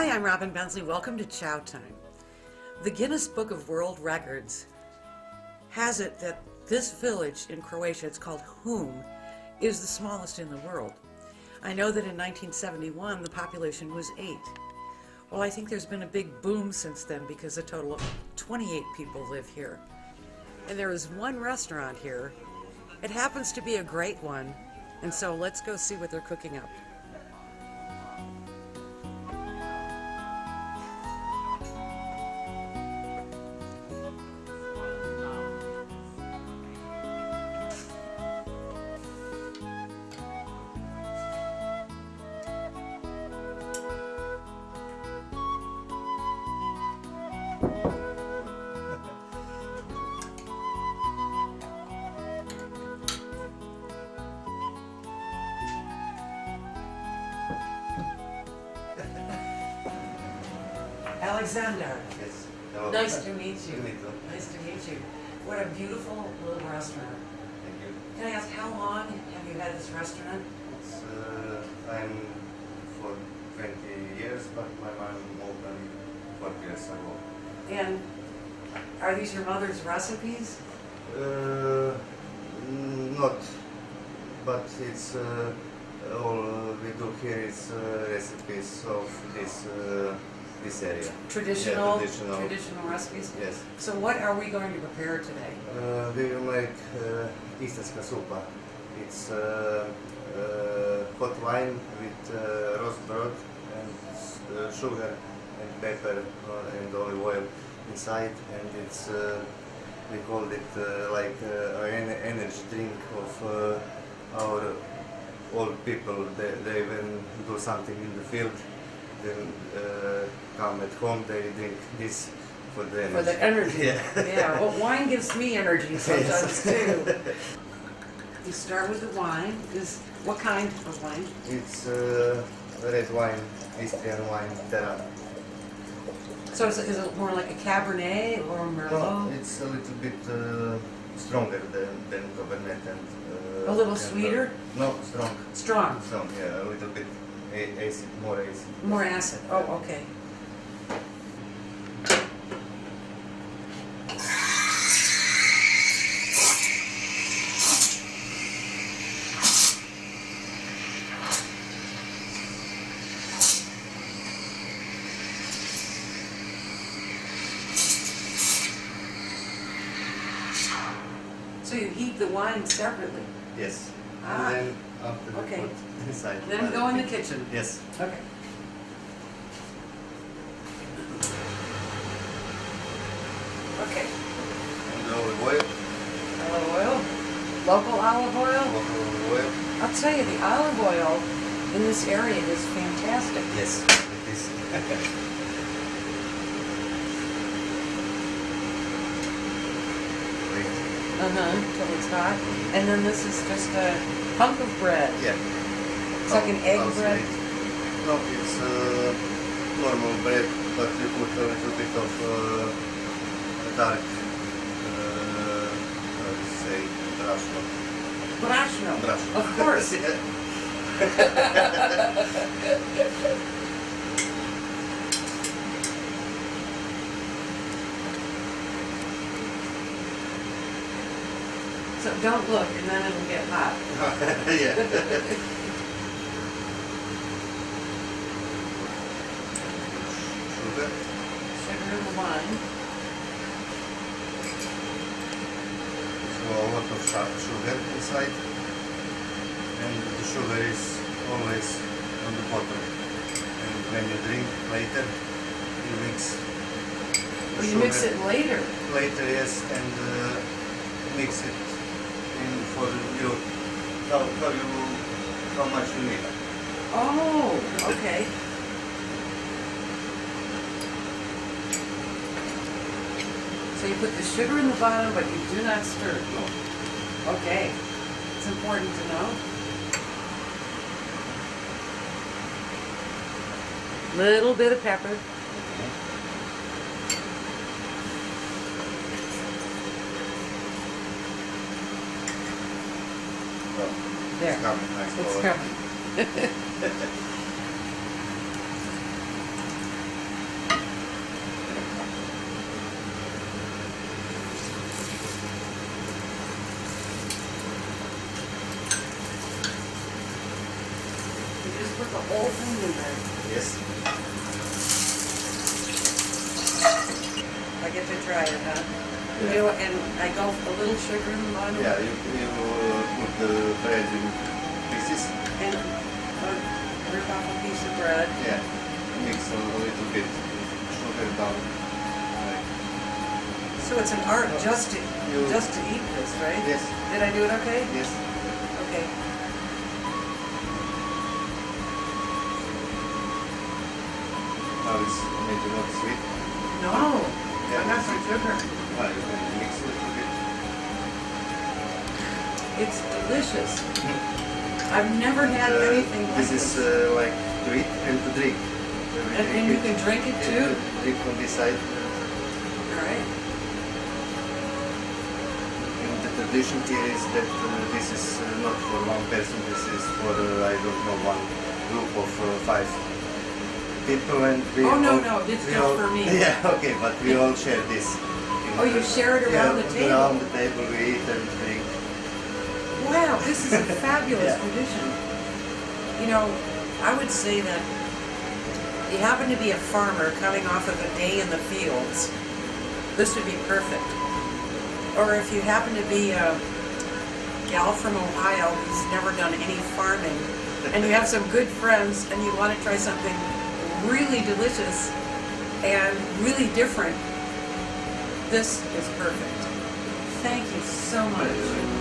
Hi, I'm Robin Bensley. Welcome to Chow Time. The Guinness Book of World Records has it that this village in Croatia, it's called Hum, is the smallest in the world. I know that in 1971 the population was 8. Well, I think there's been a big boom since then because a total of 28 people live here. And there is one restaurant here. It happens to be a great one, and so let's go see what they're cooking up. Alexander. Yes. Hello. Nice to meet you. Me too. Nice to meet you. What a beautiful little restaurant. Thank you. Can I ask, how long have you had this restaurant? It's, I'm for 20 years, but my mom opened 4 years ago. And are these your mother's recipes? Not, but it's all we do here is recipes of this area. Traditional, Yeah, traditional recipes? Yes. So what are we going to prepare today? We will make istarska supa. It's hot wine with roast bread and sugar and pepper and olive oil inside, and it's we call it like an energy drink of our old people. They when do something in the field, then come at home, they drink this for the energy. For the energy. Yeah. Yeah. Well, wine gives me energy sometimes Yes. too. You start with the wine. What kind of wine? It's red wine, Istrian wine, Terra. So is it more like a Cabernet or a Merlot? No, it's a little bit stronger than Cabernet and. A little and, sweeter? No, strong. Strong. Strong, yeah, a little bit acid, more acid. More acid. Oh, okay. So you heat the wine separately? Yes. Ah. And then after we Okay. put inside. Then go in the kitchen? Yes. Okay. Okay. And the olive oil. Olive oil? Local olive oil? Local olive oil. I'll tell you, the olive oil in this area is fantastic. Yes, it is. Till it's hot. And then this is just a hunk of bread. Yeah. It's like an egg bread. No, it's normal bread, but you put a little bit of dark, how to say, brašno. Brašno. Brašno. Of course. So don't look, and then it'll get hot. Yeah. Sugar. Sugar in the wine. So a lot of sugar inside, and the sugar is always on the bottom. And when you drink later, you mix. Oh, you mix it later. Later, yes, and mix it in for you how much you need. Oh, okay. So you put the sugar in the bottom, but you do not stir. Okay. It's important to know. Little bit of pepper. There. It's coming, nice It's color. coming. just put the whole thing in there. Yes. I get to try it, huh? Yeah. You know, and I go a little sugar in the bottom. Yeah, you put the bread in pieces. And rip off a piece of bread. Yeah, mix a little bit sugar down. Like, So it's an art just to eat this, right? yes, Did I do it okay? yes. Okay. Now it's maybe not sweet. No. Yeah, I got some sugar. Well, you can mix a little bit. It's delicious. I've never had anything like This this. is like to eat and to drink. And you can drink it too? Drink on this side. All right. And the tradition here is that this is not for one person, this is for, I don't know, one group of 5 people, and we Oh, no, all, no, it's we just all- for me. Yeah, okay, but we all share this. Oh, you share it around the table? Around the table we eat and drink. Wow, this is a fabulous Yeah. tradition. You know, I would say that you happen to be a farmer coming off of a day in the fields, this would be perfect. Or if you happen to be a gal from Ohio who's never done any farming, and you have some good friends and you want to try something really delicious and really different, this is perfect. Thank you so much.